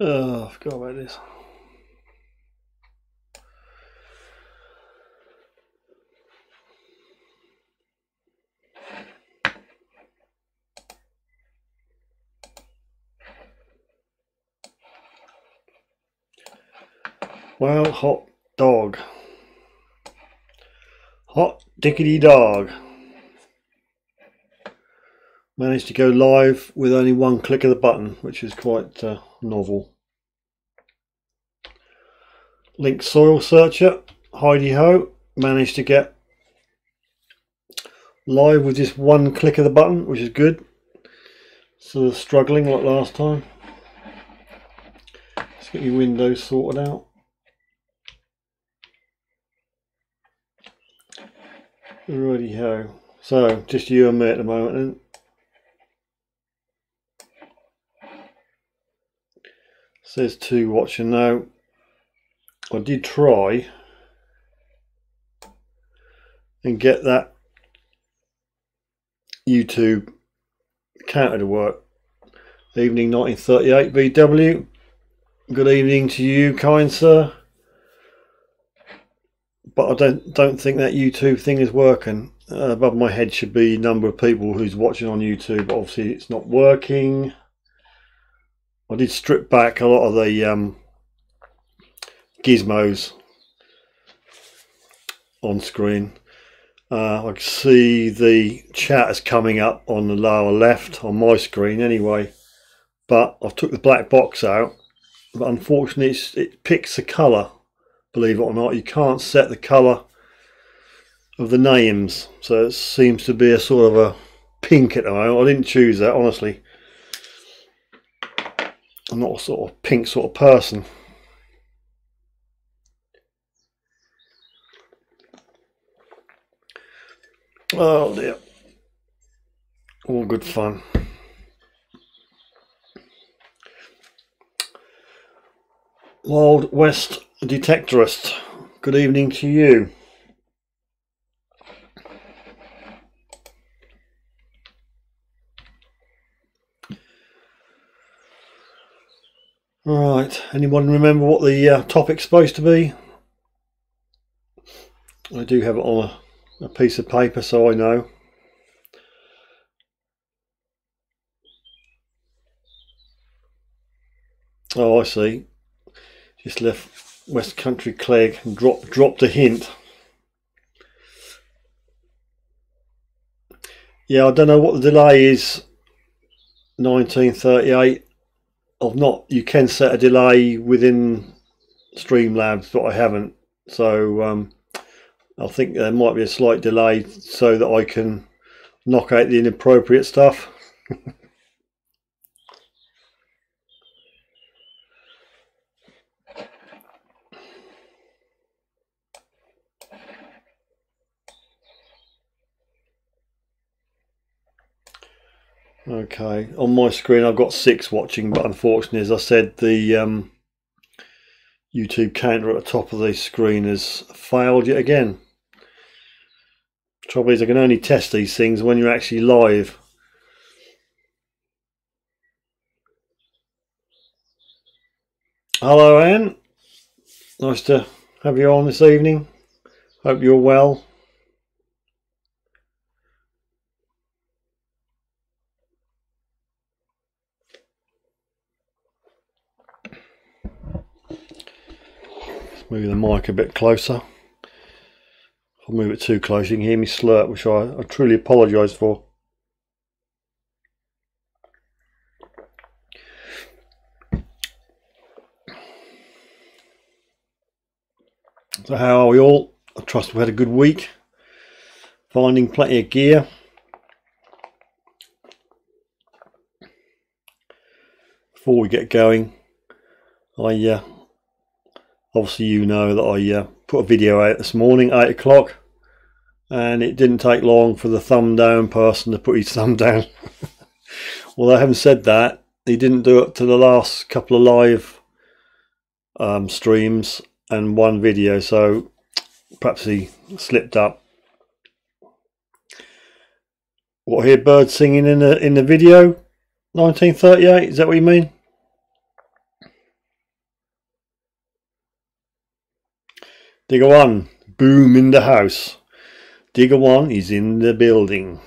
Oh, I forgot about this. Well, hot dog. Hot diggity dog. Managed to go live with only one click of the button, which is quite novel. Link soil searcher. Heidi ho. Managed to get live with just one click of the button, which is good. Sort of struggling like last time. Let's get your windows sorted out. Righty ho. So just you and me at the moment then. Says 2 watching now. I did try and get that YouTube counter to work. Evening 1938 VW. Good evening to you, kind sir. But I don't think that YouTube thing is working. Above my head should be number of people who's watching on YouTube. But obviously it's not working. I did strip back a lot of the gizmos on screen. I can see the chat is coming up on the lower left on my screen anyway, but I've took the black box out, but unfortunately it picks the colour. Believe it or not, you can't set the colour of the names, so it seems to be a sort of a pink at the moment. I didn't choose that, honestly. I'm not a sort of pink sort of person. Oh dear. All good fun. Wild West Detectorist. Good evening to you. Right, anyone remember what the topic's supposed to be? I do have it on a piece of paper so I know. Oh, I see. Just left West Country Clegg and dropped a hint. Yeah, I don't know what the delay is. 1938. You can set a delay within Streamlabs, but I haven't. So I think there might be a slight delay so that I can knock out the inappropriate stuff. Okay, on my screen I've got 6 watching, but unfortunately, as I said, the YouTube counter at the top of the screen has failed yet again. Trouble is, I can only test these things when you're actually live. Hello Anne, nice to have you on this evening. Hope you're well. Let's move the mic a bit closer. If I move it too close you can hear me slurp, which I truly apologise for. So how are we all? I trust we've had a good week. Finding plenty of gear. Before we get going, obviously you know that I put a video out this morning, 8 o'clock, and it didn't take long for the thumb down person to put his thumb down. Although having said that, he didn't do it to the last couple of live streams and one video, so perhaps he slipped up. What, I hear birds singing in the video? 1938, is that what you mean? Digger 1, boom in the house. Digger 1 is in the building.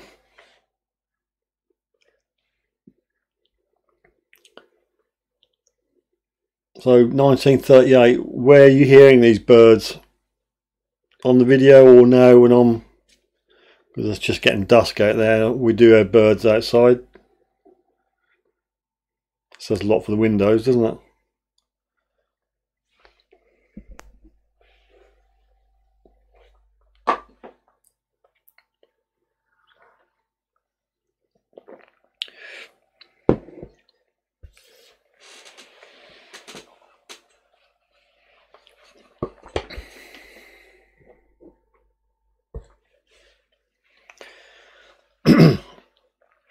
So 1938, where are you hearing these birds? On the video or now when I'm, because it's just getting dusk out there, we do have birds outside. Says a lot for the windows, doesn't it?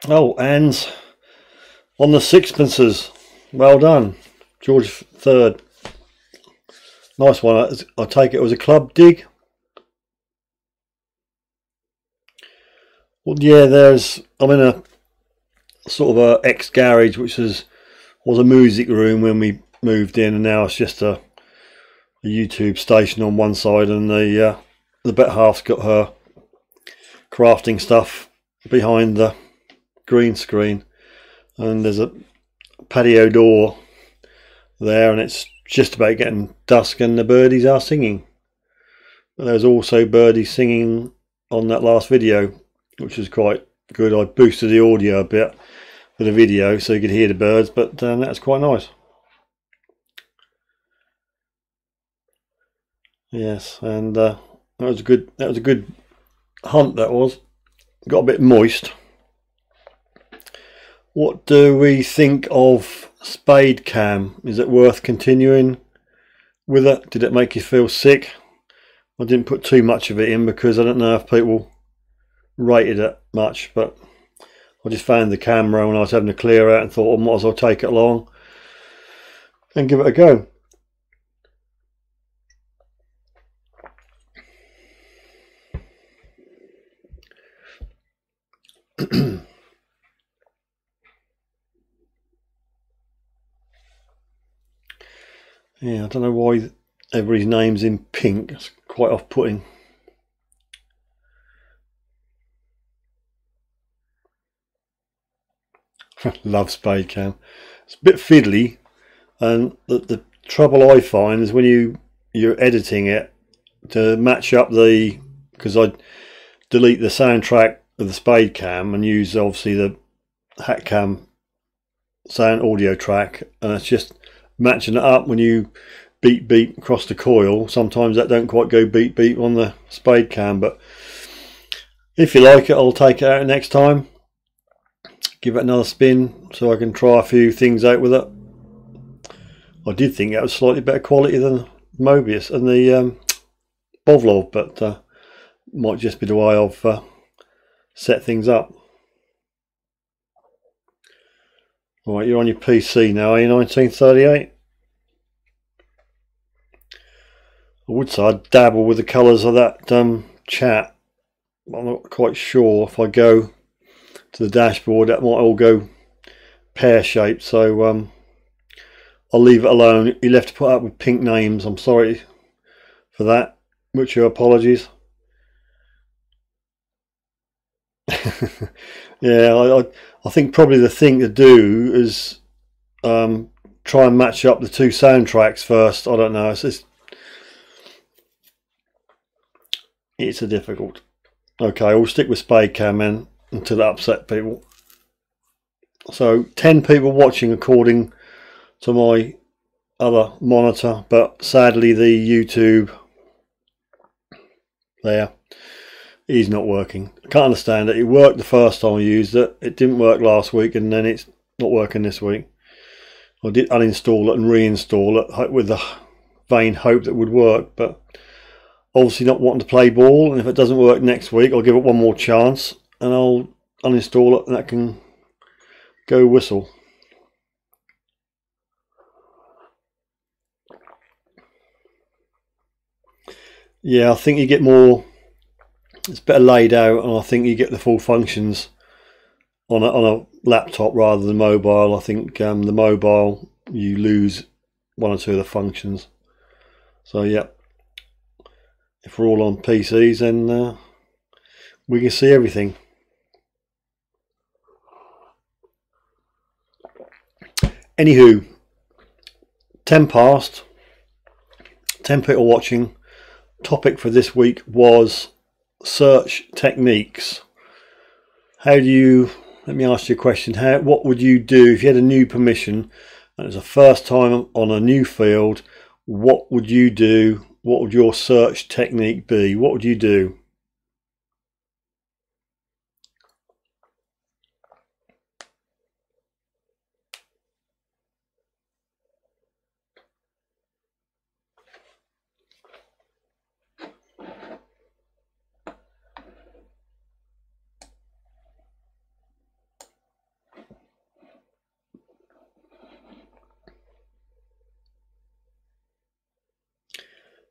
Oh, and on the sixpences, well done, George III. Nice one. I take it was a club dig. Well, yeah, I'm in a sort of a ex-garage, which was a music room when we moved in, and now it's just a YouTube station on one side, and the better half's got her crafting stuff behind the green screen, and there's a patio door there, and it's just about getting dusk and the birdies are singing. But there's also birdies singing on that last video, which is quite good. I boosted the audio a bit for the video so you could hear the birds, but that's quite nice. Yes, and that was a good hunt. That was, got a bit moist. What do we think of spade cam? Is it worth continuing with it? Did it make you feel sick? I didn't put too much of it in because I don't know if people rated it much, but I just found the camera when I was having to clear out and thought I might as well take it along and give it a go. Yeah, I don't know why everybody's name's in pink. It's quite off-putting. Love spade cam. It's a bit fiddly, and the trouble I find is when you're editing it to match up because I delete the soundtrack of the spade cam and use obviously the hat cam sound audio track, and it's just matching it up when you beep across the coil. Sometimes that don't quite go beep on the spade cam, but if you like it, I'll take it out next time, give it another spin so I can try a few things out with it. I did think that was slightly better quality than Mobius and the Bovlov, but might just be the way I've set things up. Alright, you're on your PC now, are you? 1938? I would say I'd dabble with the colours of that chat. I'm not quite sure. If I go to the dashboard, that might all go pear-shaped, so I'll leave it alone. You'll have to put up with pink names. I'm sorry for that. Much apologies. Yeah, I think probably the thing to do is try and match up the two soundtracks first. I don't know. It's a difficult. Okay, we'll stick with spade cam then until it upset people. So 10 people watching according to my other monitor, but sadly the YouTube there is not working. I can't understand it. It worked the first time I used it. It didn't work last week, and then it's not working this week. I did uninstall it and reinstall it with the vain hope that it would work, but obviously not wanting to play ball, and if it doesn't work next week I'll give it one more chance and I'll uninstall it and that can go whistle. Yeah, I think you get more, it's better laid out, and I think you get the full functions on a laptop rather than mobile. I think the mobile you lose one or two of the functions. So yeah, if we're all on PCs, then we can see everything. Anywho, 10 past, 10 people watching. Topic for this week was search techniques. How do you, let me ask you a question, what would you do if you had a new permission and it was the first time on a new field? What would you do? What would your search technique be? What would you do?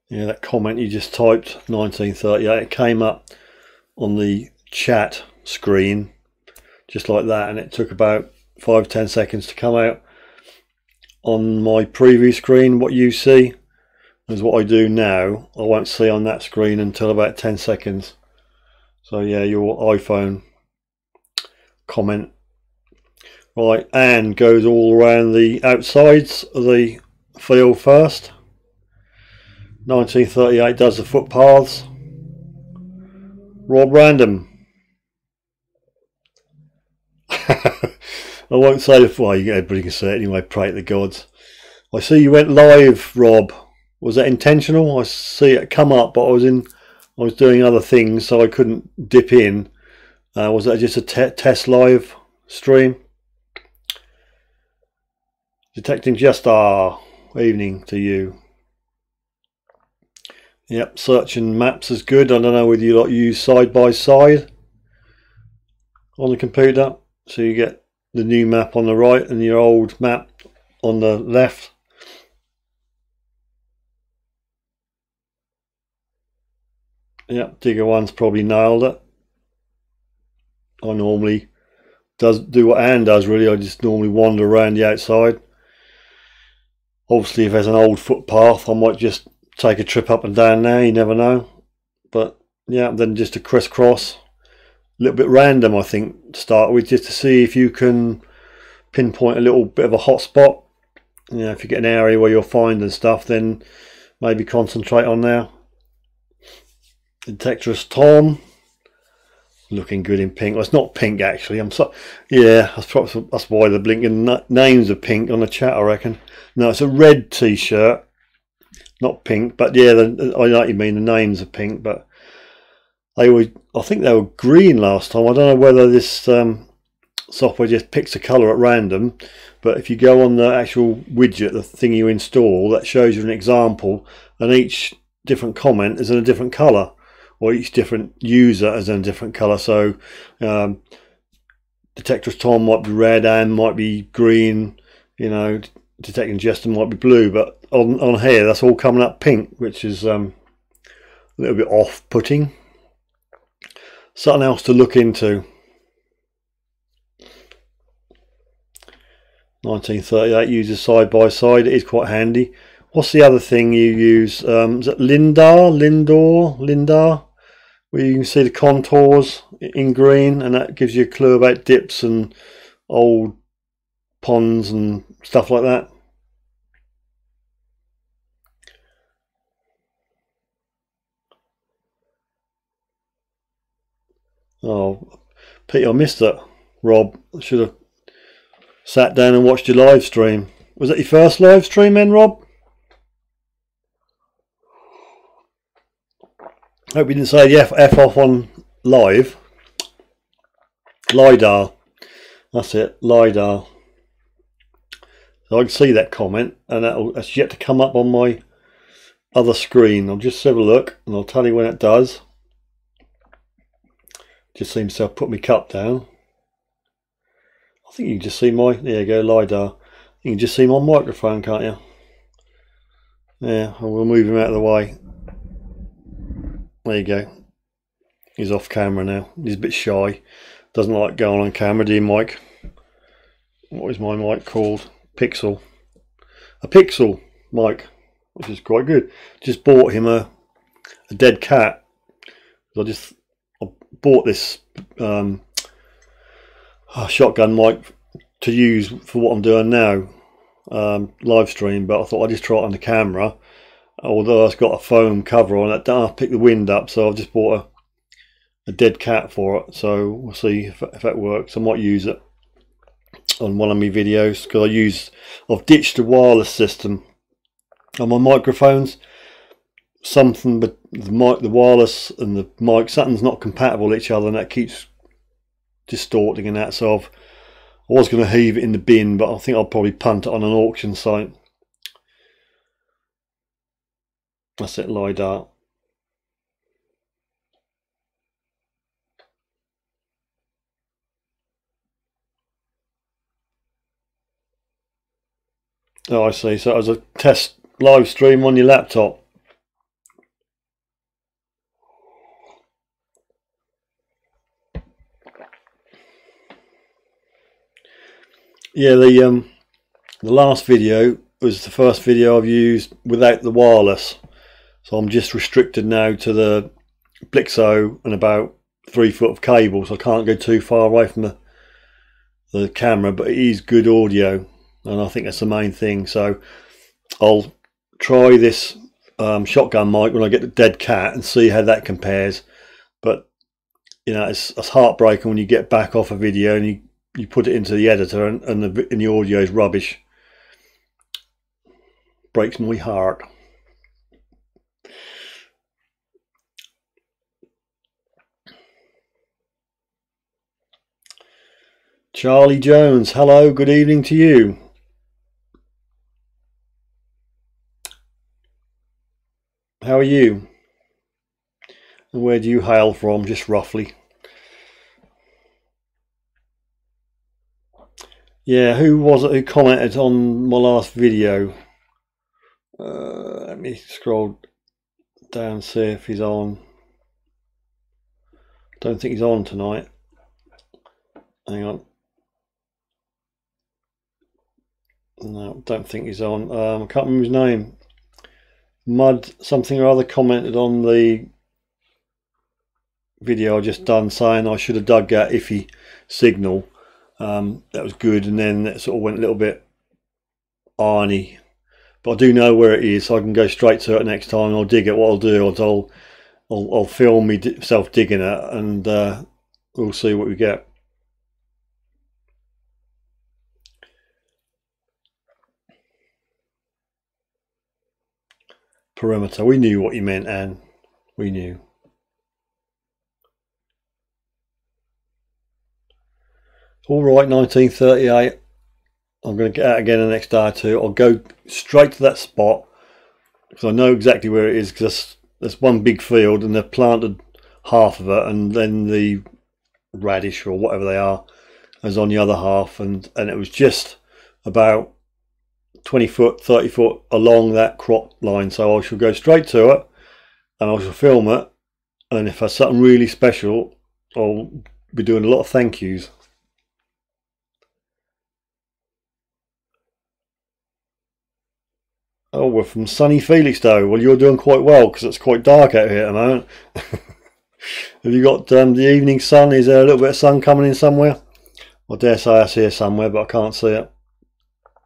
Yeah, that comment you just typed, 1938, it came up on the chat screen just like that, and it took about 5-10 seconds to come out. On my preview screen, what you see is what I do now. I won't see on that screen until about 10 seconds. So yeah, your iPhone comment. Right, and goes all around the outsides of the field first. 1938 does the footpaths. Rob Random. I won't say the, well, everybody can say it anyway, pray to the gods. I see you went live, Rob. Was that intentional? I see it come up, but I was doing other things, so I couldn't dip in. Was that just a test live stream? Detecting just evening to you. Yep, searching maps is good. I don't know whether you use side by side on the computer, so you get the new map on the right and your old map on the left. Yep, Digger One's probably nailed it. I normally do what Anne does really. I just normally wander around the outside. Obviously if there's an old footpath I might just take a trip up and down there, you never know. But yeah, then just a crisscross, a little bit random I think to start with, just to see if you can pinpoint a little bit of a hot spot. You know, if you get an area where you're finding stuff, then maybe concentrate on there. Detectorist Tom, looking good in pink. Well, it's not pink actually. Yeah, that's why the blinking names are pink on the chat, I reckon. No, it's a red t-shirt, not pink. But yeah, I know what you mean. The names are pink, but I think they were green last time. I don't know whether this software just picks a colour at random, but if you go on the actual widget, the thing you install, that shows you an example, and each different comment is in a different colour, or each different user is in a different colour. So Detectorist Tom might be red, and might be green, you know, Detecting Jester might be blue, but on here that's all coming up pink, which is a little bit off-putting. Something else to look into. 1938 uses side by side. It is quite handy. What's the other thing you use? Is it Lindar, where you can see the contours in green, and that gives you a clue about dips and old ponds and stuff like that. Oh, Pete, I missed it. Rob, I should have sat down and watched your live stream. Was that your first live stream then, Rob? Hope you didn't say the F off on live. LiDAR. That's it, LiDAR. So I can see that comment, and that's yet to come up on my other screen. I'll just have a look and I'll tell you when it does. Just seems to have put my cup down. I think you can just see my, there you go, LiDAR. You can just see my microphone, can't you? Yeah, and we'll move him out of the way. There you go. He's off camera now. He's a bit shy. Doesn't like going on camera, do you, Mike? What is my mic called? Pixel. A Pixel mic, which is quite good. Just bought him a a dead cat. I bought this shotgun mic to use for what I'm doing now, live stream, but I thought I'd just try it on the camera, although it's got a foam cover on it. I'll pick the wind up, so I've just bought a dead cat for it, so we'll see if that works. I might use it on one of my videos, because I've ditched the wireless system on my microphones. Something, but the wireless and the mic, something's not compatible with each other, and that keeps distorting and that. So I was going to heave it in the bin, but I think I'll probably punt it on an auction site. That's it, LiDAR. Oh, I see. So as a test live stream on your laptop. Yeah, the last video was the first video I've used without the wireless, so I'm just restricted now to the Blixo and about 3 foot of cable, so I can't go too far away from the camera, but it is good audio, and I think that's the main thing. So I'll try this shotgun mic when I get the dead cat and see how that compares. But you know, it's heartbreaking when you get back off a video and you put it into the editor and the audio is rubbish. Breaks my heart. Charlie Jones, hello, good evening to you. How are you? And where do you hail from, just roughly? Yeah, who was it who commented on my last video? Let me scroll down, see if he's on. Don't think he's on tonight. Hang on. No, don't think he's on. I can't remember his name. Mud something or other commented on the video I just done, saying I should have dug that iffy signal. That was good, and then it sort of went a little bit irony. But I do know where it is, so I can go straight to it next time. I'll dig it. What I'll do is I'll film myself digging it, and we'll see what we get. Perimeter. We knew what you meant, Anne. We knew. All right, 1938. I'm going to get out again the next day or two. I'll go straight to that spot because I know exactly where it is, because there's one big field and they've planted half of it, and then the radish or whatever they are is on the other half, and it was just about 20 foot, 30 foot along that crop line. So I shall go straight to it and I shall film it, and if there's something really special, I'll be doing a lot of thank yous. Oh, we're from sunny Felixstowe. Well, you're doing quite well because it's quite dark out here at the moment. Have you got the evening sun? Is there a little bit of sun coming in somewhere? I dare say I see it somewhere, but I can't see it.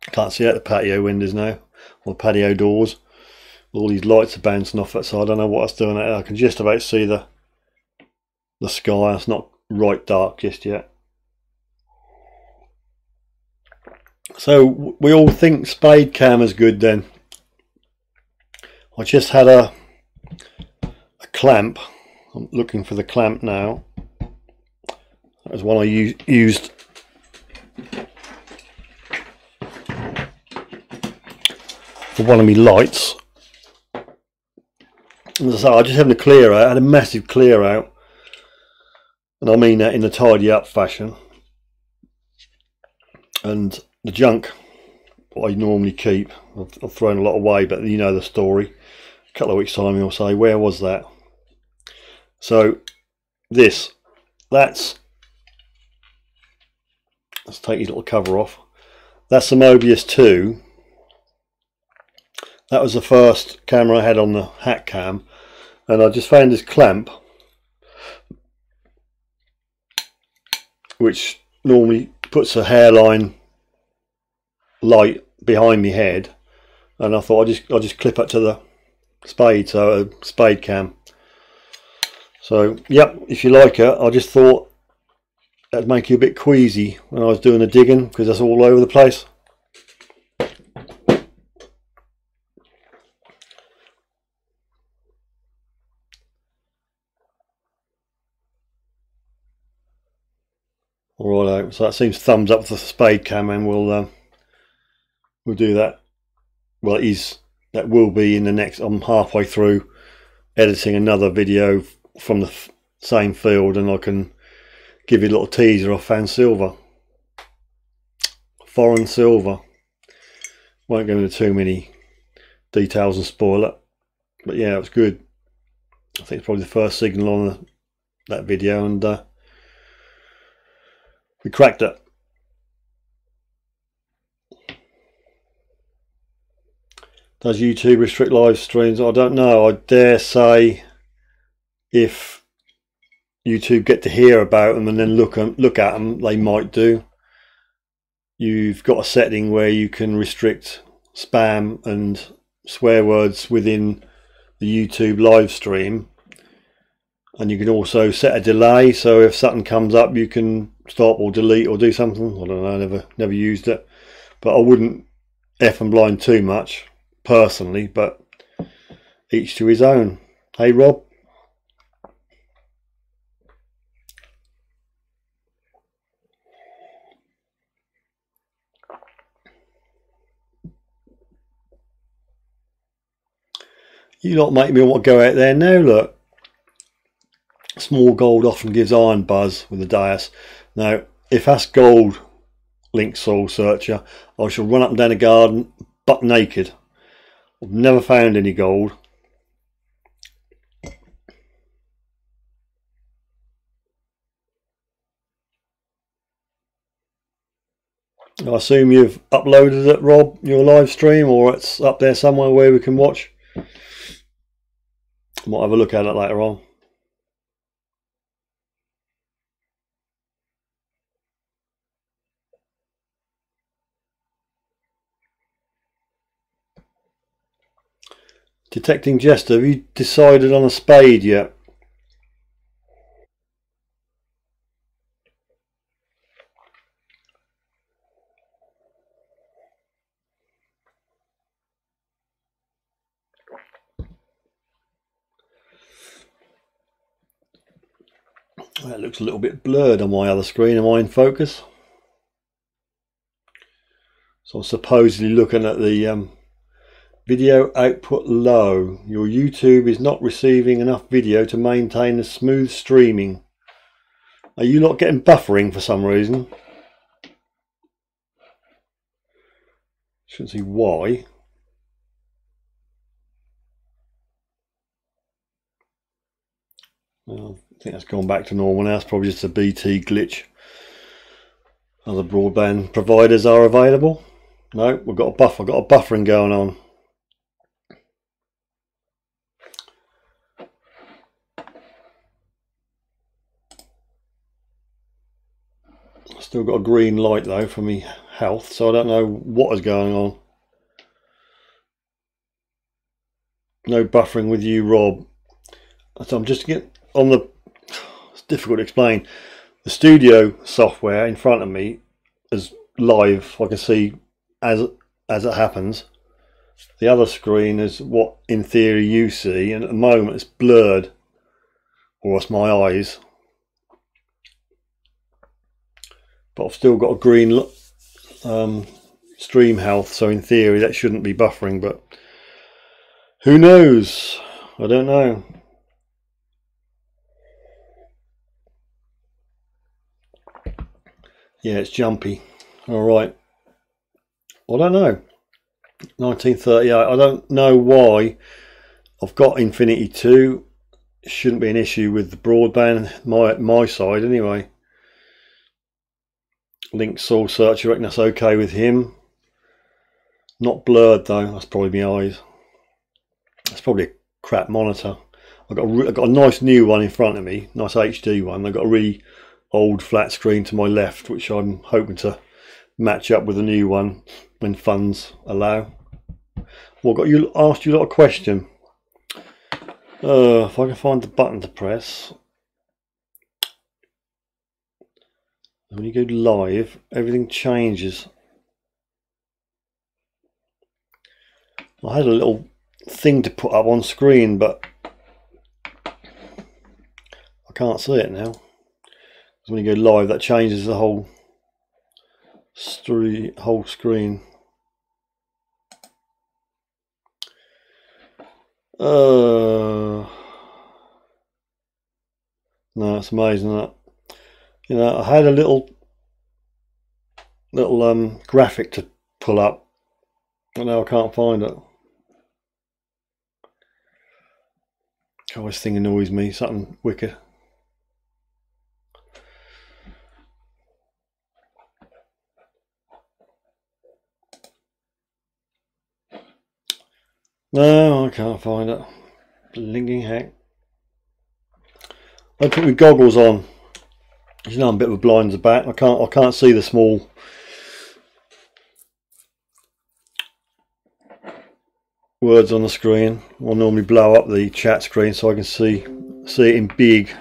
I can't see out the patio windows now, or the patio doors. All these lights are bouncing off it, so I don't know what it's doing out there. I can just about see the sky. It's not right dark just yet. So we all think spade cam is good then. I just had a clamp. I'm looking for the clamp now. That was one I used for one of my lights. And as I say, I just had a clear out. I had a massive clear out, and I mean that in a tidy up fashion. And the junk I normally keep, I've thrown a lot away, but you know the story. A couple of weeks time you'll say, where was that? So let's take his little cover off. That's the Mobius 2. That was the first camera I had on the hat cam, and I just found this clamp which normally puts a hairline light behind my head, and I thought I'll just clip it to the spade, so a spade cam. So yep, if you like it, I just thought that'd make you a bit queasy when I was doing the digging, because that's all over the place. Alright, so that seems thumbs up for the spade cam, and we'll do that. Well, that will be in the next. I'm halfway through editing another video from the same field, and I can give you a little teaser. I found silver, foreign silver. Won't go into too many details and spoil it, but yeah, it was good. I think it's probably the first signal on that video, and we cracked it. Does YouTube restrict live streams? I don't know. I dare say if YouTube get to hear about them and then look at them, they might do. You've got a setting where you can restrict spam and swear words within the YouTube live stream, and you can also set a delay, so if something comes up you can stop or delete or do something. I don't know, never used it, but I wouldn't F and blind too much personally, but each to his own. Hey Rob. You lot make me want to go out there now. Look, small gold often gives iron buzz with the Deus. Now if that's gold, Link Soul Searcher, I shall run up and down the garden butt naked. I've never found any gold. I assume you've uploaded it, Rob, your live stream, or it's up there somewhere where we can watch. Might have a look at it later on. Detecting Jester, have you decided on a spade yet? That looks a little bit blurred on my other screen. Am I in focus? So I'm supposedly looking at the video output low. Your YouTube is not receiving enough video to maintain a smooth streaming. Are you not getting buffering for some reason? Shouldn't see why. Well, I think that's gone back to normal now. It's probably just a BT glitch. Other broadband providers are available. No, we've got a buffer. Got a buffering going on. Still got a green light though for me health, so I don't know what is going on. No buffering with you, Rob. So I'm just getting on the. It's difficult to explain. The studio software in front of me is live. I can see as it happens. The other screen is what in theory you see, and at the moment it's blurred, or it's my eyes. But I've still got a green stream health, so in theory that shouldn't be buffering, but who knows? I don't know. Yeah, it's jumpy. Alright. I don't know. 1938. I don't know why. I've got Infinity 2. It shouldn't be an issue with the broadband, my side anyway. Link Soul Search, I reckon that's okay with him. Not blurred though, that's probably my eyes. That's probably a crap monitor. I've got a nice new one in front of me, nice HD one. I've got a really old flat screen to my left, which I'm hoping to match up with a new one when funds allow. Well, asked you a lot of question. If I can find the button to press. When you go live, everything changes. I had a little thing to put up on screen, but I can't see it now. Because when you go live, that changes the whole screen. No, it's amazing that. You know, I had a little graphic to pull up, but now I can't find it. Oh, this thing annoys me, something wicked. No, I can't find it. Blinking heck. I put my goggles on. You know, I'm a bit of a blind as a bat. I can't see the small words on the screen. I'll normally blow up the chat screen so I can see it in big.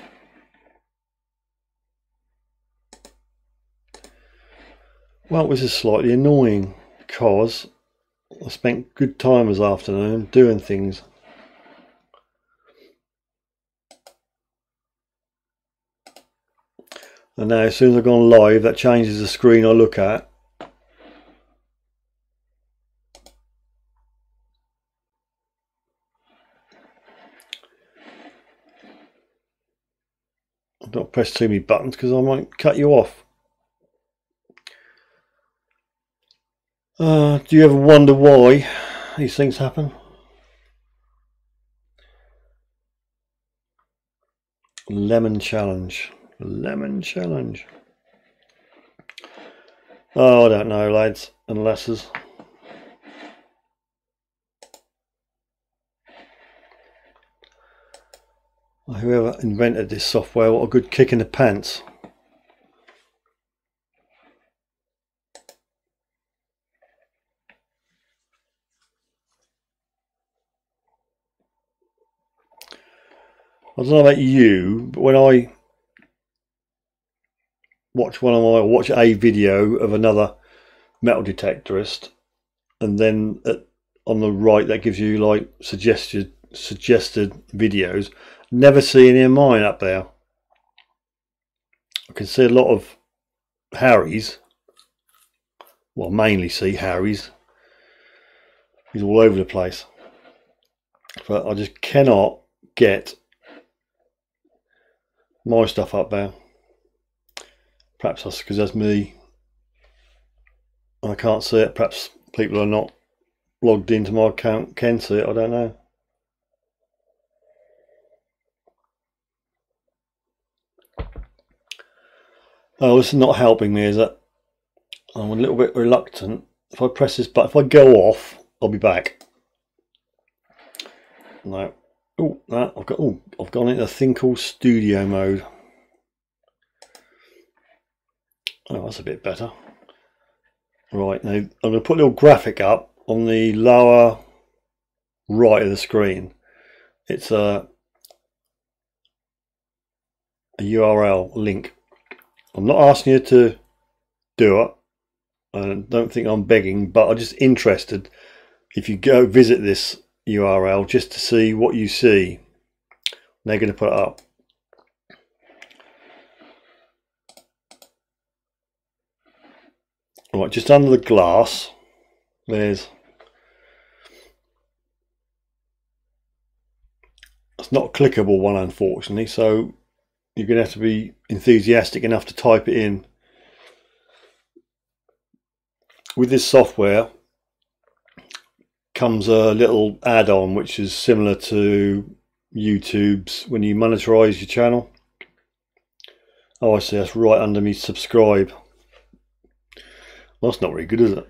Well, this is slightly annoying because I spent good time this afternoon doing things. And now as soon as I've gone live, that changes the screen I look at. Don't press too many buttons because I might cut you off. Do you ever wonder why these things happen? Lemon challenge. Lemon challenge. Oh, I don't know, lads and lasses. Whoever invented this software, what a good kick in the pants. I don't know about you, but when I watch a video of another metal detectorist, and then on the right that gives you like suggested videos, never see any of mine up there. I can see a lot of Harry's. Well, mainly see Harry's. He's all over the place, but I just cannot get my stuff up there. Perhaps that's because that's me. I can't see it. Perhaps people are not logged into my account can see it. I don't know. Oh, this is not helping me, is it? I'm a little bit reluctant. If I press this button, if I go off, I'll be back. No. Oh, I've gone into a thing called studio mode. Oh, that's a bit better. Right, now I'm going to put a little graphic up on the lower right of the screen. It's a URL link. I'm not asking you to do it. I don't think I'm begging, but I'm just interested if you go visit this URL just to see what you see. They're going to put it up. Right, just under the glass, it's not a clickable one, unfortunately, so you're going to have to be enthusiastic enough to type it in. With this software comes a little add-on which is similar to YouTube's when you monetize your channel. Oh, I see, that's right under me subscribe. Well, that's not very good, is it?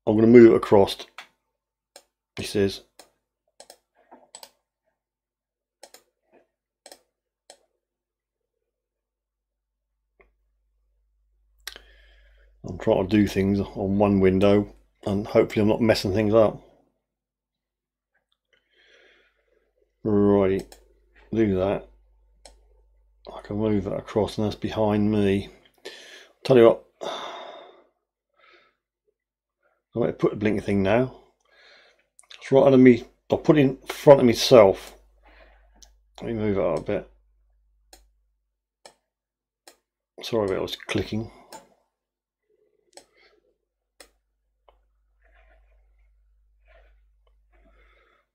I'm going to move it across. He says, trying to do things on one window, and hopefully I'm not messing things up. Right, do that. I can move that across, and that's behind me. Tell you what, I'm going to put the blinking thing now. It's right under me. I'll put it in front of myself. Let me move it out a bit. Sorry about it, I was clicking.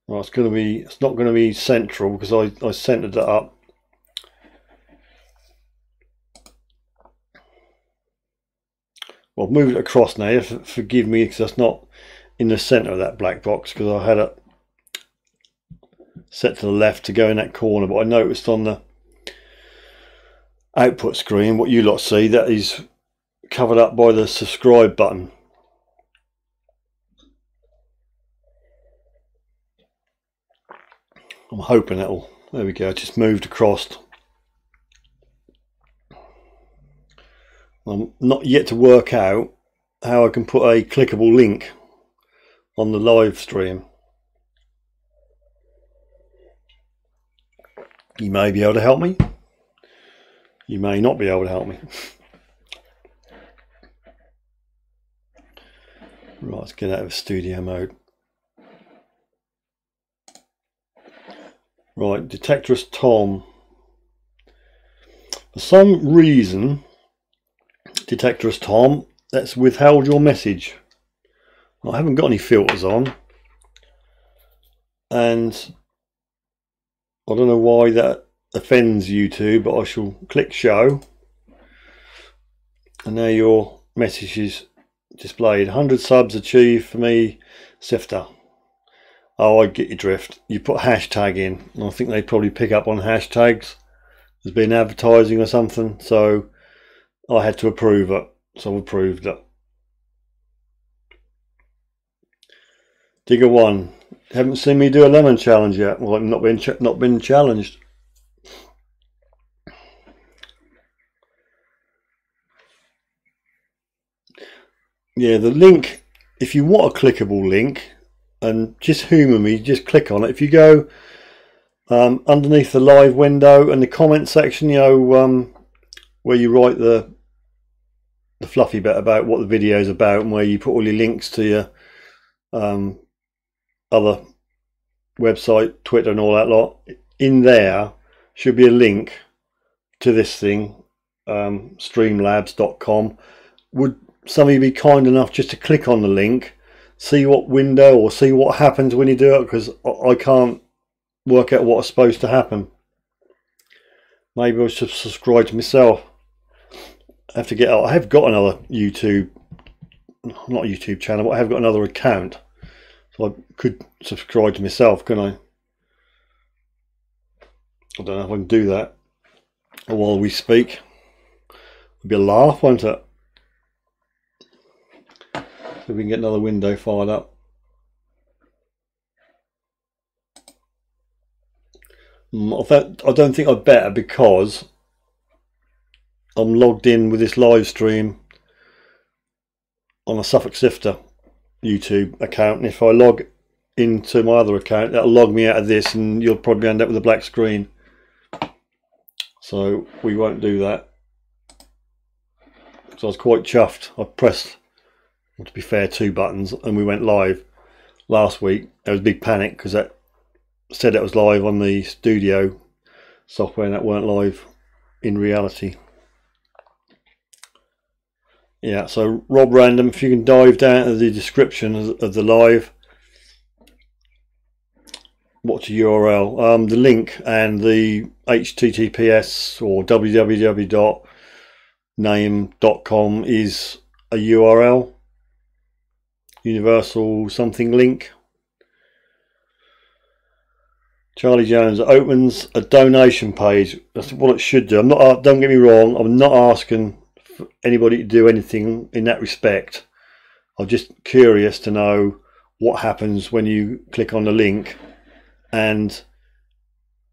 Well, it's not going to be central because I centered it up. Well, I've moved it across now. Forgive me because that's not in the center of that black box, because I had it set to the left to go in that corner, but I noticed on the output screen, what you lot see, that is covered up by the subscribe button. I'm hoping that'll, there we go, just moved across. I'm not yet to work out how I can put a clickable link on the live stream. You may be able to help me. You may not be able to help me. Right, let's get out of studio mode. Right, Detectorist Tom. For some reason, Detectorist Tom, that's withheld your message. I haven't got any filters on, and I don't know why that offends YouTube, but I shall click show, and now your message is displayed. 100 subs achieved for me, Sifter. Oh, I get your drift. You put hashtag in, and I think they probably pick up on hashtags. There's been advertising or something, so I had to approve it, so I've approved it. Digger 1, haven't seen me do a lemon challenge yet. Well, I've not been challenged. Yeah, the link, if you want a clickable link, and just humour me, just click on it. If you go underneath the live window and the comment section, you know, where you write the fluffy bit about what the video is about, and where you put all your links to your other website, Twitter and all that lot, in there should be a link to this thing, streamlabs.com. Would some of you be kind enough just to click on the link, see what window or see what happens when you do it, because I can't work out what's supposed to happen. Maybe I should subscribe to myself. I have to get out. I have got another YouTube, not YouTube channel, but I have got another account, so I could subscribe to myself, couldn't I? I don't know if I can do that while we speak. It'd be a laugh, won't it? So we can get another window fired up. I don't think I'd better, because I'm logged in with this live stream on a Suffolk Sifter YouTube account, and if I log into my other account, that'll log me out of this, and you'll probably end up with a black screen. So we won't do that. So I was quite chuffed. I pressed, to be fair, 2 buttons, and we went live last week. There was a big panic because that said it was live on the studio software, and that weren't live in reality. Yeah, so Rob Random, if you can dive down to the description of the live, what's the URL? The link and the HTTPS or www.name.com is a URL, universal something link. Charlie Jones opens a donation page. That's what it should do. I'm not, don't get me wrong, I'm not asking for anybody to do anything in that respect. I'm just curious to know what happens when you click on the link, and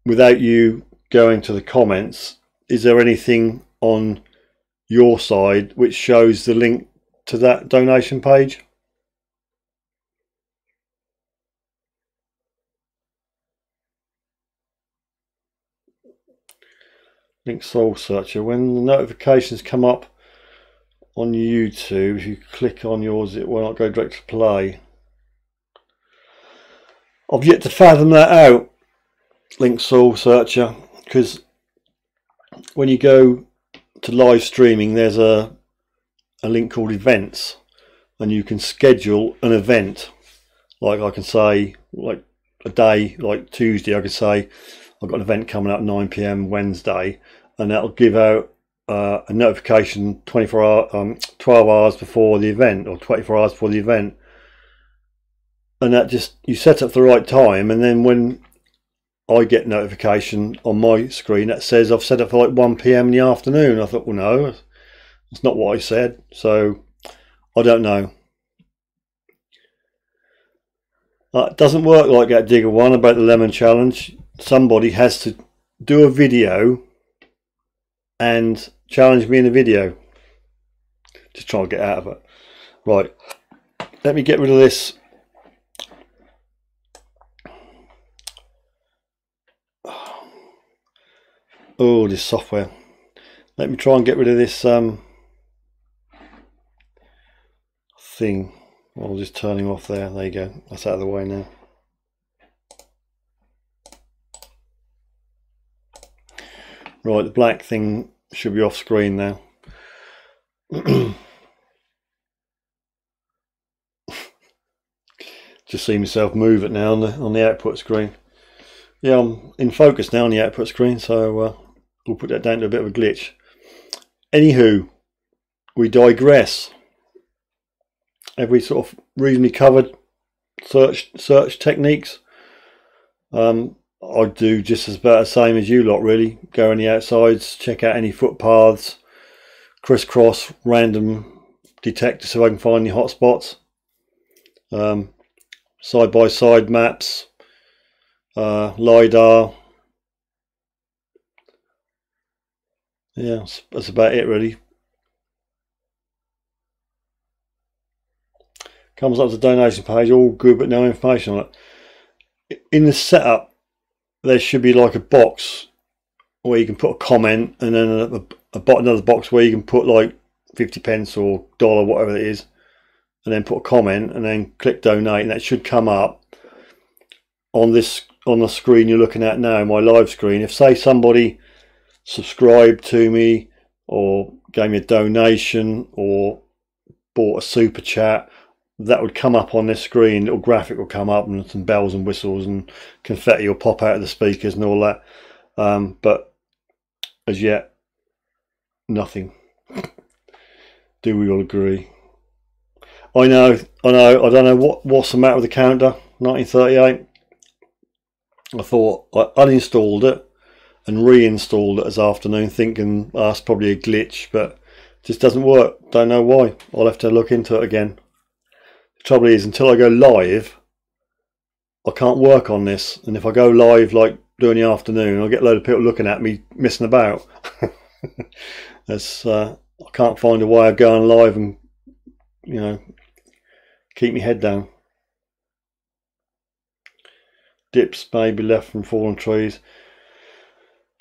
without you going to the comments, is there anything on your side which shows the link to that donation page. Link Soul Searcher. When the notifications come up on YouTube, if you click on yours, it will not go direct to play. I've yet to fathom that out, Link Soul Searcher, because when you go to live streaming, there's a link called events, and you can schedule an event. Like I can say, like a day, like Tuesday, I could say I've got an event coming up 9 PM Wednesday, and that'll give out a notification 12 hours before the event, or 24 hours before the event. And that just, you set up the right time, and then when I get notification on my screen that says I've set up for like 1 PM in the afternoon. I thought, well, no, that's not what I said. So I don't know. It doesn't work like that Digger one about the lemon challenge. Somebody has to do a video and challenge me in a video. Just trying to get out of it. Right, let me get rid of this. Oh, this software. Let me try and get rid of this thing. I'll just turn him off there. There you go. That's out of the way now. Right, the black thing should be off screen now. Just see myself move it now on the output screen. Yeah, I'm in focus now on the output screen, so we'll put that down to a bit of a glitch. Anywho, we digress. Have we sort of reasonably covered search techniques? I do just about the same as you lot, really. Go on the outsides, check out any footpaths, crisscross random detectors so I can find the hotspots. Side-by-side maps, LiDAR. Yeah, that's about it really. Comes up to the donation page, all good but no information on it. In the setup, there should be like a box where you can put a comment, and then another box where you can put like 50 pence or dollar, whatever it is, and then put a comment, and then click donate, and that should come up on the screen you're looking at now, my live screen. If say somebody subscribed to me or gave me a donation or bought a super chat, that would come up on this screen. Little graphic will come up, and some bells and whistles and confetti will pop out of the speakers and all that, but as yet nothing. Do we all agree? I know, I don't know what's the matter with the counter. 1938. I thought I uninstalled it and reinstalled it this afternoon, thinking that's probably a glitch, but it just doesn't work. Don't know why. I'll have to look into it again. The trouble is, until I go live, I can't work on this, and if I go live like during the afternoon, I'll get a load of people looking at me messing about. I can't find a way of going live and, you know, keep my head down. Dips may be left from fallen trees.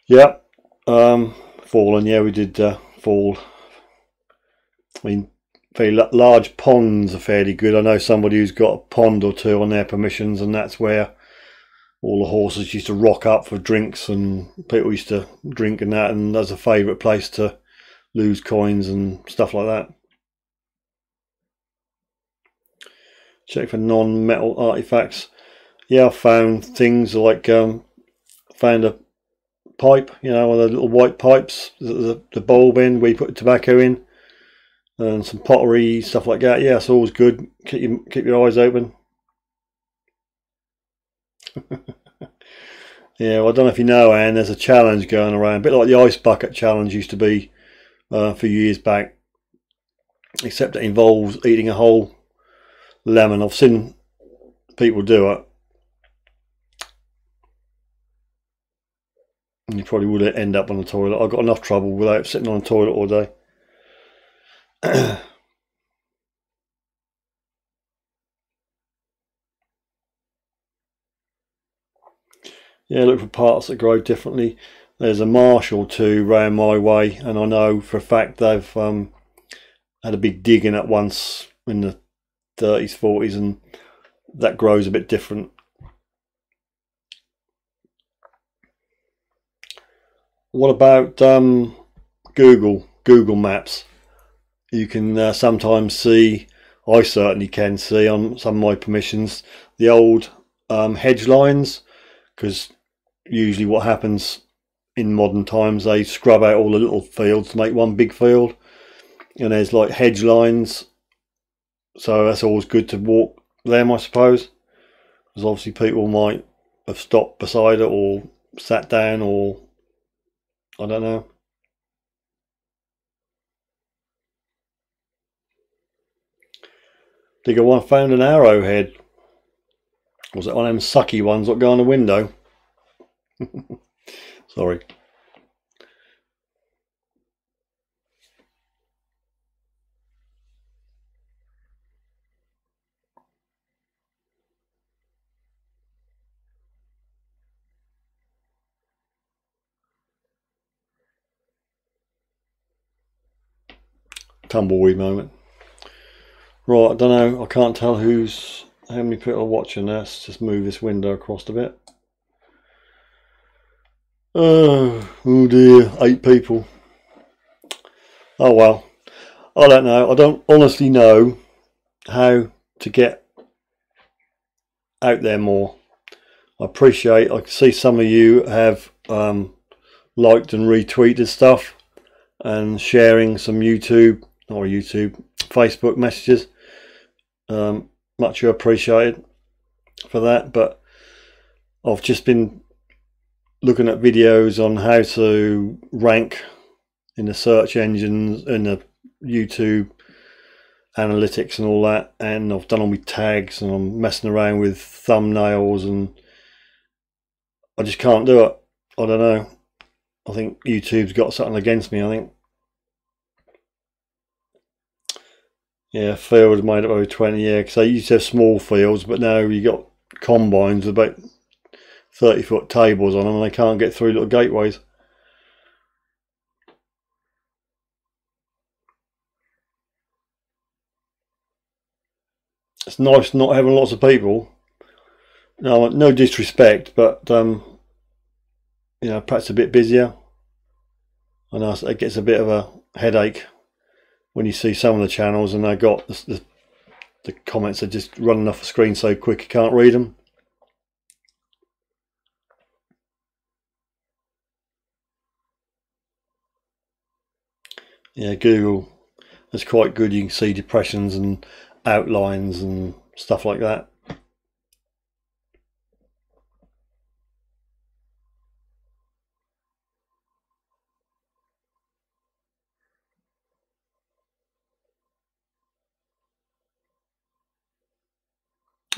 Yeah, fallen. Yeah, we did fall. I mean, very large ponds are fairly good. I know somebody who's got a pond or two on their permissions, and that's where all the horses used to rock up for drinks, and people used to drink and that, and that's a favourite place to lose coins and stuff like that. Check for non-metal artifacts. Yeah, I found things like found a pipe, you know, one of the little white pipes, the bulb in where you put the tobacco in, and some pottery, stuff like that. Yeah, it's always good. Keep your eyes open. Yeah, well, I don't know if you know, Anne, there's a challenge going around, a bit like the ice bucket challenge used to be a few years back, except it involves eating a whole lemon. I've seen people do it, and you probably would end up on the toilet. I've got enough trouble without sitting on the toilet all day. Yeah, look for parts that grow differently. There's a marsh or two round my way, and I know for a fact they've had a big dig in at once in the 30s, 40s, and that grows a bit different. What about Google Maps? You can sometimes see, I certainly can see on some of my permissions, the old hedge lines, because usually what happens in modern times, they scrub out all the little fields to make one big field, and there's like hedge lines, so that's always good to walk them, I suppose, because obviously people might have stopped beside it or sat down, or I don't know. I think I found an arrowhead. Was it one of them sucky ones that go on the window? Sorry. Tumbleweed moment. Right, I don't know. I can't tell how many people are watching. Let's just move this window across a bit. Oh dear, 8 people. Oh well. I don't know. I don't honestly know how to get out there more. I can see some of you have liked and retweeted stuff and sharing some Facebook messages. Much appreciated for that, but I've just been looking at videos on how to rank in the search engines, in the YouTube analytics and all that, and I've done all my tags, and I'm messing around with thumbnails, and I just can't do it. I don't know. I think YouTube's got something against me, I think. Yeah, field made up over 20, yeah, because they used to have small fields, but now you got combines with about 30-foot tables on them, and they can't get through little gateways. It's nice not having lots of people. No disrespect, but perhaps a bit busier. I know it gets a bit of a headache when you see some of the channels and they got the comments are just running off the screen so quick you can't read them. Yeah, Google is quite good. You can see depressions and outlines and stuff like that.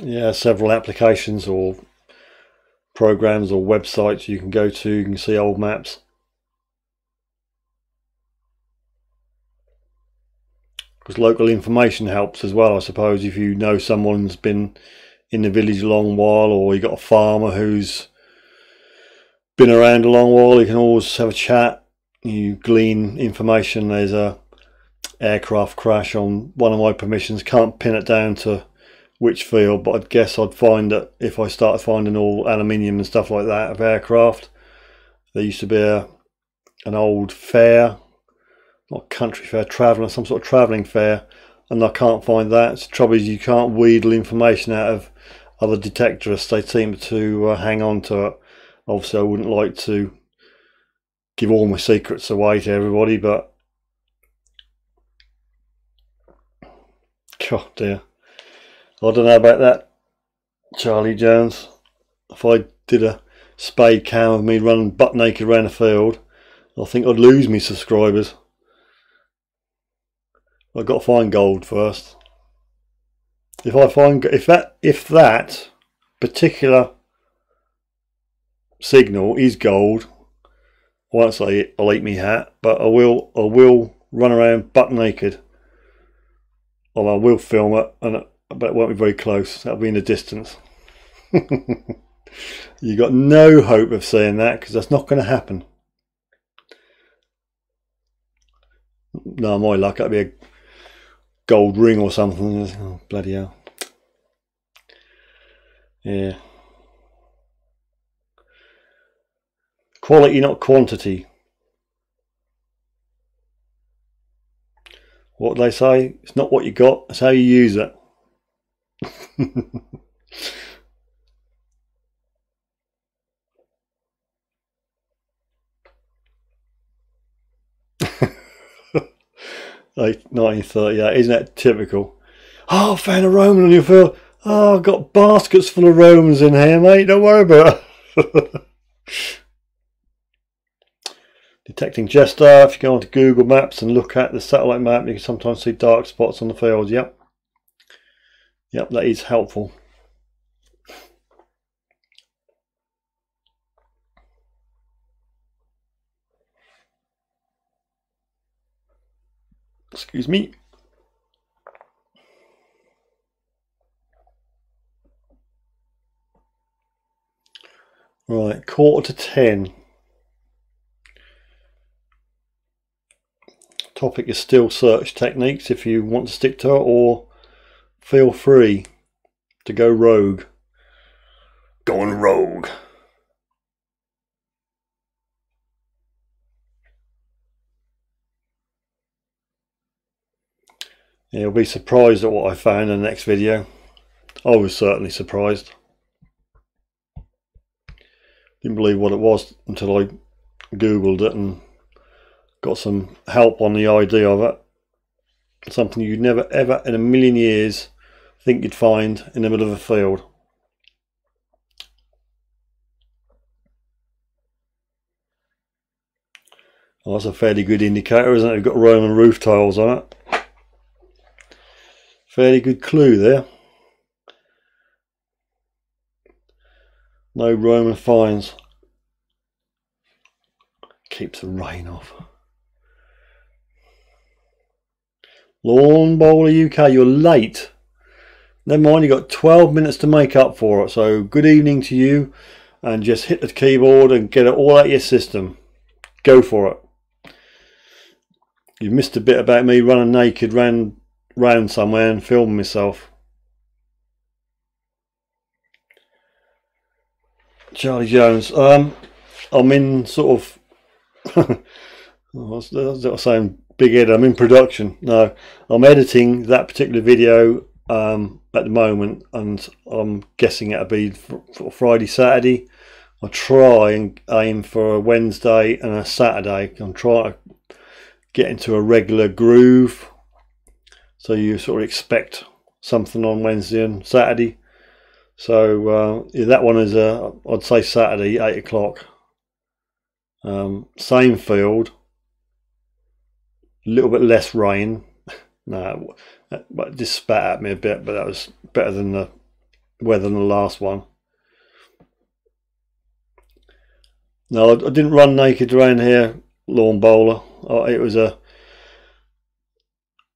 Yeah, several applications or programs or websites you can go to. You can see old maps. Because local information helps as well, I suppose. If you know someone's been in the village a long while, or you got a farmer who's been around a long while, you can always have a chat. You glean information. There's a aircraft crash on one of my permissions. Can't pin it down to which field, but I'd guess I'd find that if I started finding all aluminium and stuff like that of aircraft. There used to be an old fair, not country fair, some sort of travelling fair, and I can't find that. The trouble is you can't wheedle information out of other detectorists. They seem to hang on to it. Obviously I wouldn't like to give all my secrets away to everybody, but God dear, I don't know about that, Charlie Jones. If I did a spade cam of me running butt naked around a field, I think I'd lose me subscribers. I've got to find gold first. If that particular signal is gold, I won't say I'll eat me hat, but I will run around butt naked. Well, I will film it, but it won't be very close. That'll be in the distance. You got no hope of seeing that because that's not going to happen. No, my luck, that'd be a gold ring or something. Oh, bloody hell. Yeah. Quality, not quantity. What they say, it's not what you got, it's how you use it. Like 1938, isn't that typical? Oh, I found a Roman on your field. Oh, I've got baskets full of Romans in here, mate, don't worry about it. Detecting jester. If you go onto Google Maps and look at the satellite map, you can sometimes see dark spots on the field. Yep, that is helpful. Excuse me. Right, 9:45. Topic is still search techniques if you want to stick to it, or feel free to go rogue. Going rogue. Yeah, you'll be surprised at what I found in the next video. I was certainly surprised. Didn't believe what it was until I googled it and got some help on the idea of it. Something you'd never ever in a million years think you'd find in the middle of a field. Well, that's a fairly good indicator, isn't it? We've got Roman roof tiles on it. Fairly good clue there. No Roman finds. Keeps the rain off. Lawn Bowler UK, you're late. Never mind, you've got 12 minutes to make up for it. So good evening to you, and just hit the keyboard and get it all out of your system. Go for it. You missed a bit about me running naked round somewhere and filming myself. Charlie Jones. I'm in sort of what's that saying? Big head. I'm in production. No, I'm editing that particular video at the moment, and I'm guessing it'll be Friday, Saturday. I try and aim for a Wednesday and a Saturday. I'm trying to get into a regular groove, so you sort of expect something on Wednesday and Saturday. So yeah, that one is I'd say Saturday, 8 o'clock. Same field, a little bit less rain. No, but just spat at me a bit, but that was better than the weather than the last one. No, I didn't run naked around here, Lawn Bowler. It was I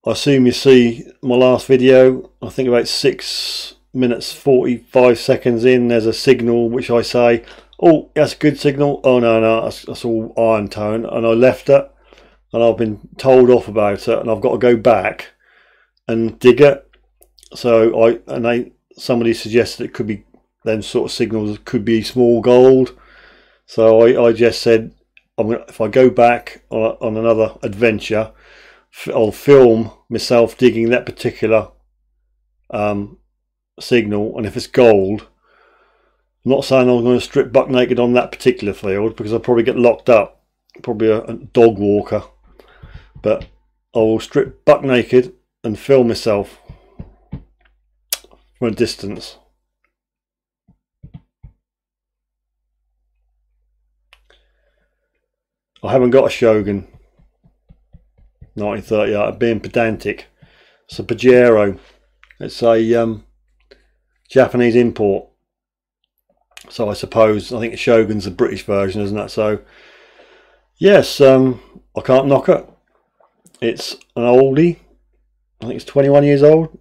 assume you see my last video. I think about 6 minutes 45 seconds in, there's a signal which I say, oh, that's a good signal. Oh no, that's all iron tone, and I left it, and I've been told off about it, and I've got to go back and dig it. So somebody suggested it could be them sort of signals, could be small gold. So I just said, if I go back on another adventure, I'll film myself digging that particular signal, and if it's gold, I'm not saying I'm going to strip buck naked on that particular field because I'll probably get locked up, probably a dog walker, but I will strip buck naked and film myself from a distance. I haven't got a Shogun 1938. I'm being pedantic. It's a Pajero. It's a Japanese import. So I think the Shogun's a British version, isn't it? So yes, I can't knock it. It's an oldie. I think it's 21 years old.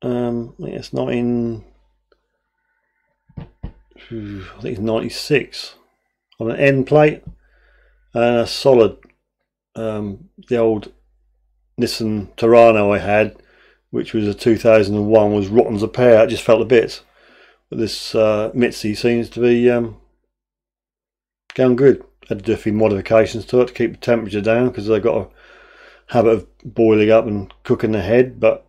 I think it's I think it's 96 on an end plate and a solid. The old Nissan Terrano I had, which was a 2001, was rotten as a pear. It just felt a bit. But this Mitzi seems to be going good. Had to do a few modifications to it to keep the temperature down because they've got a habit of boiling up and cooking the head. But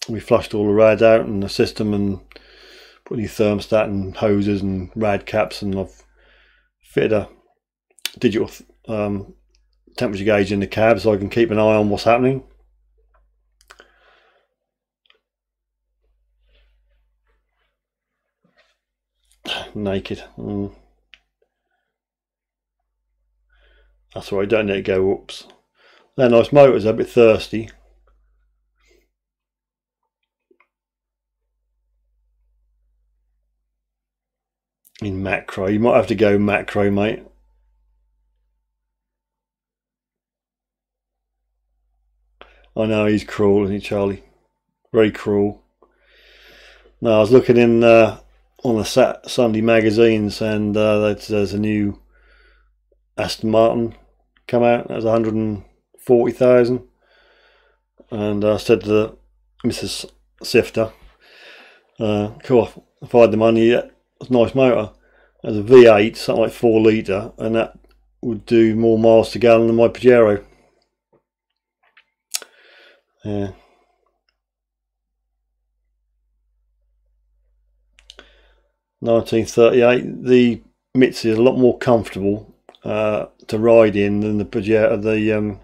we flushed all the rad out and the system and put new thermostat and hoses and rad caps, and I've fitted a digital temperature gauge in the cab so I can keep an eye on what's happening. Naked. That's right, don't let it go. Whoops. They're nice motors, they're a bit thirsty. In macro, you might have to go macro, mate. I know he's cruel, isn't he, Charlie? Very cruel. No, I was looking in on the Sunday magazines, and there's a new Aston Martin come out. That was 140,000, and I said to the Mrs. Sifter, "Cool, if I had the money, yeah, it's a nice motor. There's a V8, something like 4 litre, and that would do more miles to gallon than my Pajero." Yeah. (1938). The Mitzi is a lot more comfortable to ride in than the Pajero, the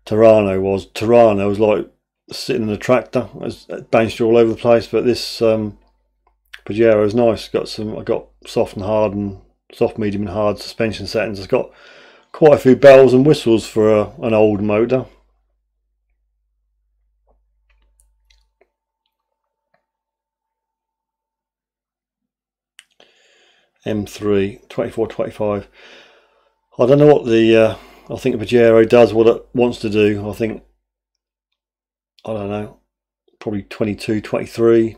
Terrano was. Terrano was like sitting in a tractor. It bounced you all over the place. But this Pajero is nice. I got soft and hard and soft, medium and hard suspension settings. It's got quite a few bells and whistles for an old motor. M3 2425. I don't know what the I think the Pajero does what it wants to do. I think, I don't know, probably 22, 23,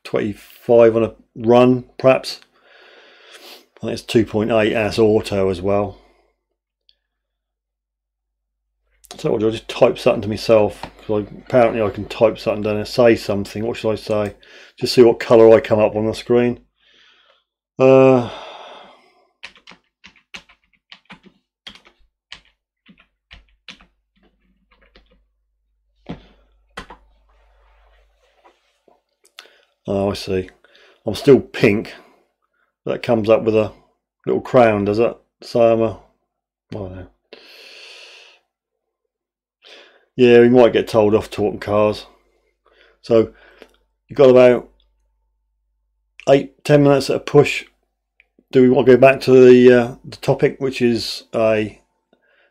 25 on a run perhaps. I think it's 2.8 as auto as well. So I'll just type something to myself, because apparently I can type something down and say something. What should I say? Just see what colour I come up on the screen. Oh, I see. I'm still pink. That comes up with a little crown, does it? So I don't know. Yeah, we might get told off talking cars. So you've got about 8-10 minutes at a push. Do we want to go back to the topic, which is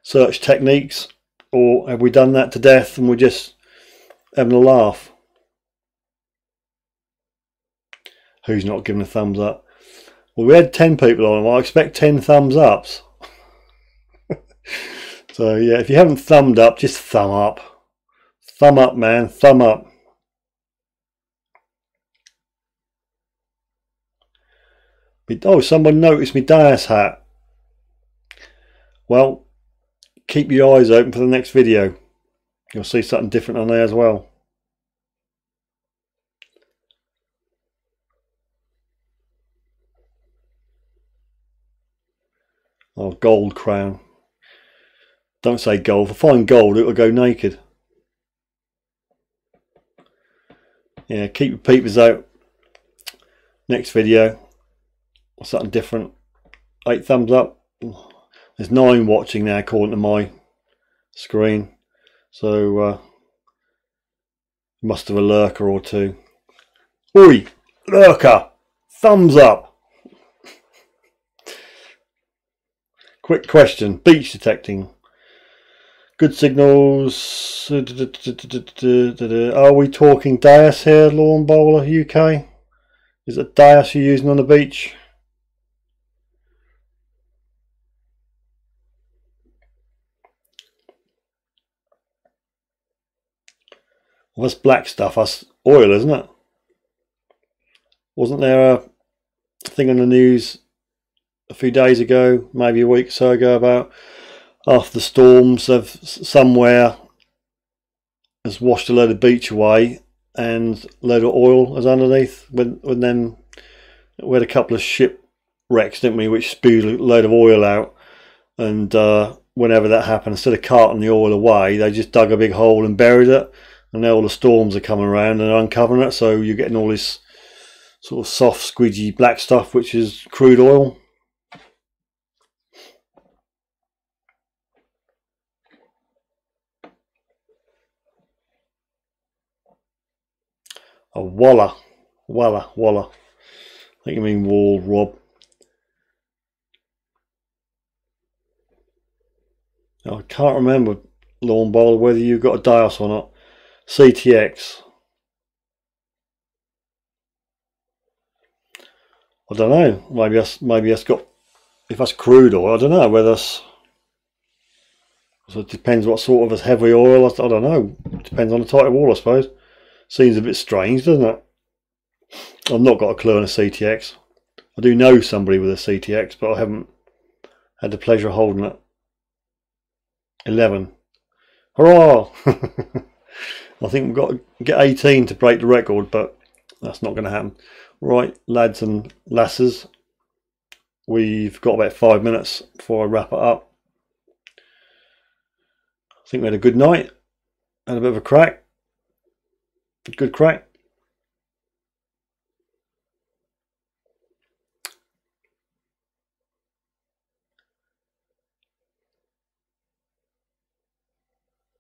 search techniques, or have we done that to death and we're just having a laugh? Who's not giving a thumbs up? Well, we had 10 people on, I expect 10 thumbs ups. So yeah, if you haven't thumbed up, just thumb up. Thumb up, man, thumb up. Oh, someone noticed me Deus hat. Well, keep your eyes open for the next video. You'll see something different on there as well. Oh, gold crown. Don't say gold. If I find gold, it will go naked. Yeah, keep your peepers out. Next video, something different. 8 thumbs up. There's 9 watching now according to my screen. So must have a lurker or two. Oi, lurker! Thumbs up! Quick question. Beach detecting. Good signals. Are we talking Deus here, Lawn Bowler UK? Is it Deus you're using on the beach? Well, that's black stuff. That's oil, isn't it? Wasn't there thing on the news a few days ago, maybe a week or so ago, about after the storms of somewhere has washed a load of beach away and a load of oil is underneath. When then we had a couple of shipwrecks, didn't we, which spewed a load of oil out, and whenever that happened, instead of carting the oil away, they just dug a big hole and buried it, and now all the storms are coming around and uncovering it, so you're getting all this sort of soft squidgy black stuff which is crude oil. A walla. I think you mean wall, Rob. I can't remember, Lawn Bowler, whether you got a Deus or not. CTX. I don't know. Maybe that's got, if that's crude oil, I don't know whether that's, so it depends what sort of heavy oil. I don't know. It depends on the type of oil, I suppose. Seems a bit strange, doesn't it? I've not got a clue on a CTX. I do know somebody with a CTX, but I haven't had the pleasure of holding it. 11. Hurrah! I think we've got to get 18 to break the record, but that's not going to happen. Right, lads and lasses, we've got about 5 minutes before I wrap it up. I think we had a good night, had a bit of a crack. Good crack.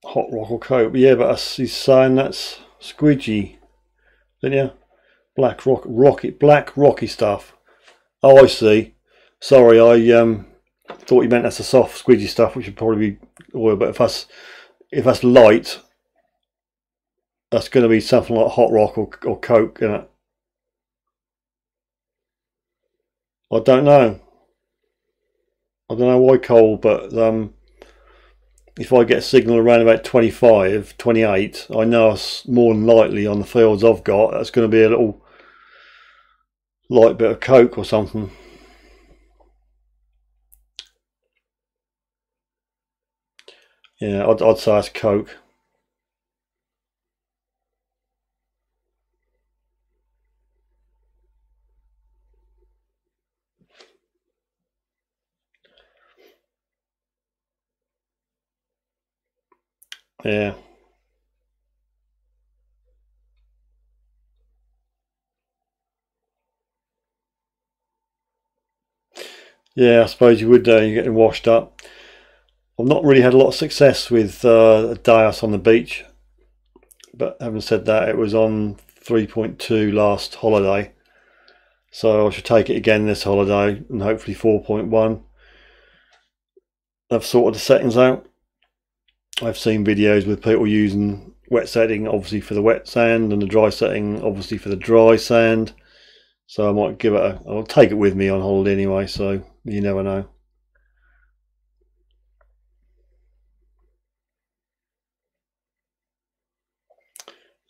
Hot rock or coke, yeah, but he's saying that's squidgy, didn't you? Black rocky stuff. Oh, I see. Sorry, I thought you meant that's the soft squidgy stuff, which would probably be oil. But if that's light, that's going to be something like hot rock or coke, isn't it? I don't know. I don't know why coal, but if I get a signal around about 25, 28, I know it's more than likely on the fields I've got, that's going to be a little light bit of coke or something. Yeah, I'd say it's coke. Yeah. Yeah, I suppose you would. You're getting washed up. I've not really had a lot of success with Deus on the beach, but having said that, it was on 3.2 last holiday, so I should take it again this holiday and hopefully 4.1. I've sorted the settings out. I've seen videos with people using wet setting obviously for the wet sand and the dry setting obviously for the dry sand, so I might give it I'll take it with me on holiday anyway, so you never know.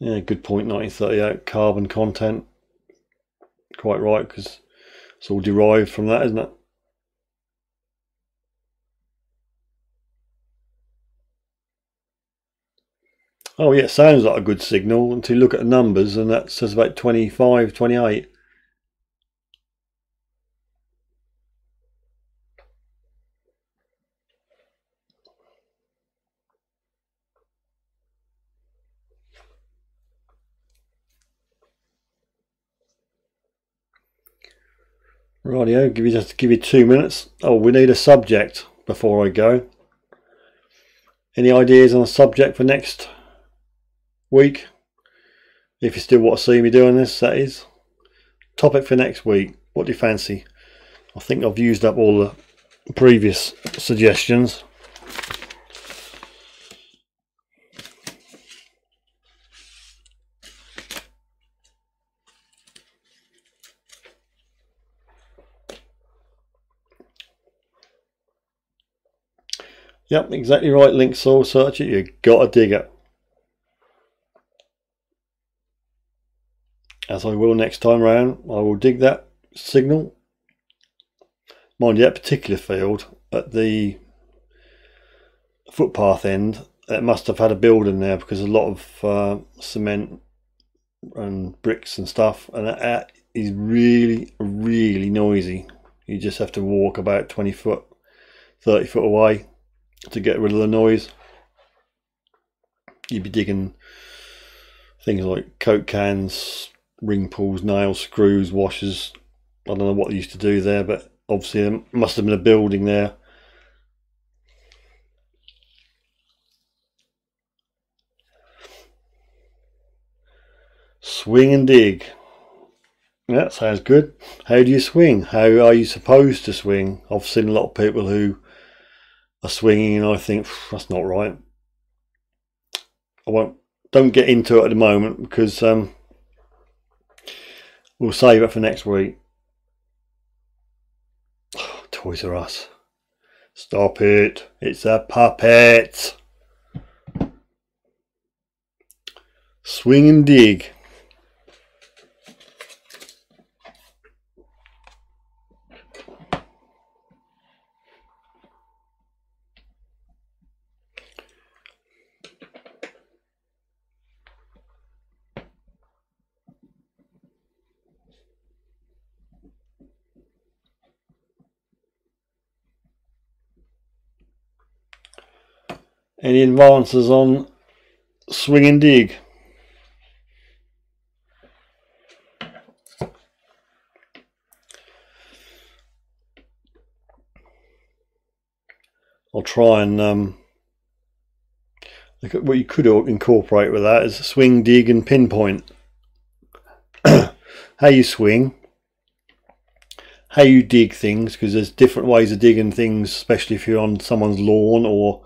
Yeah, good point. 1938 carbon content, quite right, because it's all derived from that, isn't it? Oh yeah, it sounds like a good signal until you look at the numbers, and that says about 25, 28. Rightio, just give you 2 minutes. Oh, we need a subject before I go. Any ideas on a subject for next week? If you still want to see me doing this, that is. Topic for next week. What do you fancy? I think I've used up all the previous suggestions. Yep, exactly right. Link soul search it. You gotta dig it. As I will next time round. I will dig that signal. Mind you, that particular field at the footpath end, it must have had a building there, because a lot of cement and bricks and stuff, and that is really, really noisy. You just have to walk about 20 foot, 30 foot away to get rid of the noise. You'd be digging things like Coke cans, ring pulls, nails, screws, washers. I don't know what they used to do there, but obviously there must have been a building there. Swing and dig. That sounds good. How do you swing? How are you supposed to swing? I've seen a lot of people who are swinging and I think that's not right. Don't get into it at the moment, because we'll save it for next week. Toys R Us. Stop it. It's a puppet. Swing and dig. Any advances on swing and dig? I'll try and look at what you could incorporate with that is swing, dig and pinpoint. How you swing, how you dig things, because there's different ways of digging things, especially if you're on someone's lawn or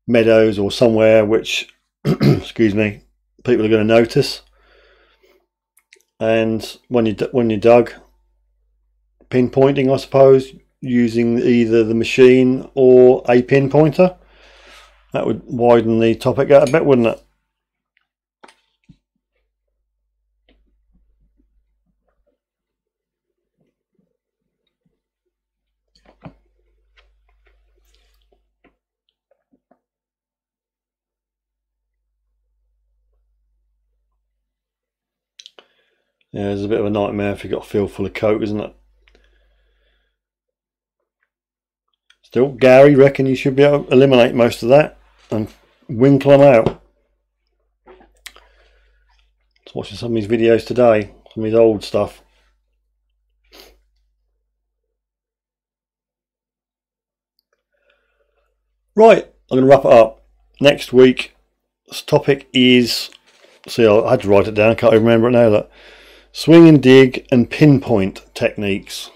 meadows or somewhere which excuse me, people are going to notice. And when you dug, pinpointing, I suppose, using either the machine or a pinpointer. That would widen the topic out a bit, wouldn't it? Yeah, it's a bit of a nightmare if you've got a field full of coke, isn't it? Still, Gary, reckon you should be able to eliminate most of that and winkle them out. I was watching some of his videos today, some of his old stuff. Right, I'm going to wrap it up. Next week's topic is, see, I had to write it down, I can't even remember it now. Look. Swing and dig and pinpoint techniques.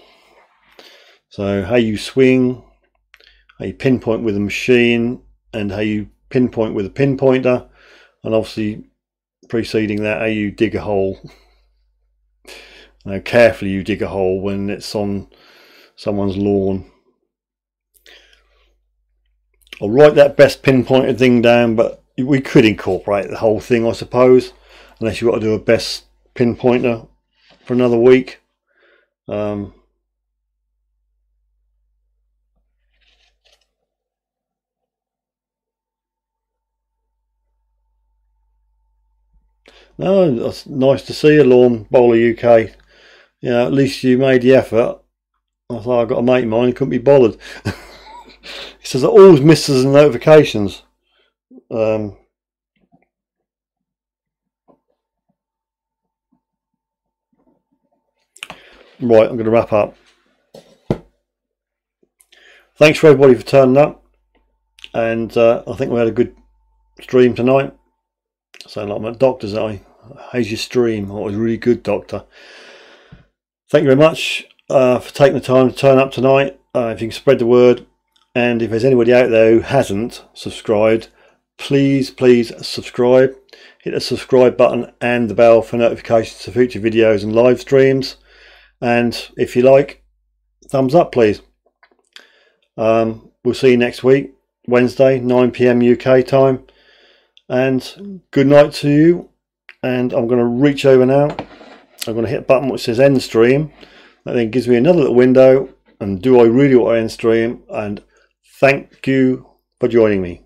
So how you swing, how you pinpoint with a machine, and how you pinpoint with a pinpointer, and obviously preceding that, how you dig a hole. How carefully you dig a hole when it's on someone's lawn. I'll write that best pinpointed thing down, but we could incorporate the whole thing, I suppose, unless you've got to do a best pinpointer for another week. No, it's nice to see a Lawn Bowler UK. You know, at least you made the effort. I thought, I've got a mate of mine who couldn't be bothered. He says I always misses the notifications. Right, I'm going to wrap up. Thanks for everybody for turning up, and I think we had a good stream tonight. I sound like my doctor's eye. How's your stream? Oh, it was really good, doctor. Thank you very much for taking the time to turn up tonight. If you can spread the word, and if there's anybody out there who hasn't subscribed, please subscribe. Hit the subscribe button and the bell for notifications for future videos and live streams. And if you like, thumbs up please. We'll see you next week, Wednesday, 9 PM UK time. And good night to you. And I'm going to reach over now. I'm going to hit a button which says end stream. That then gives me another little window, and do I really want to end stream? And thank you for joining me.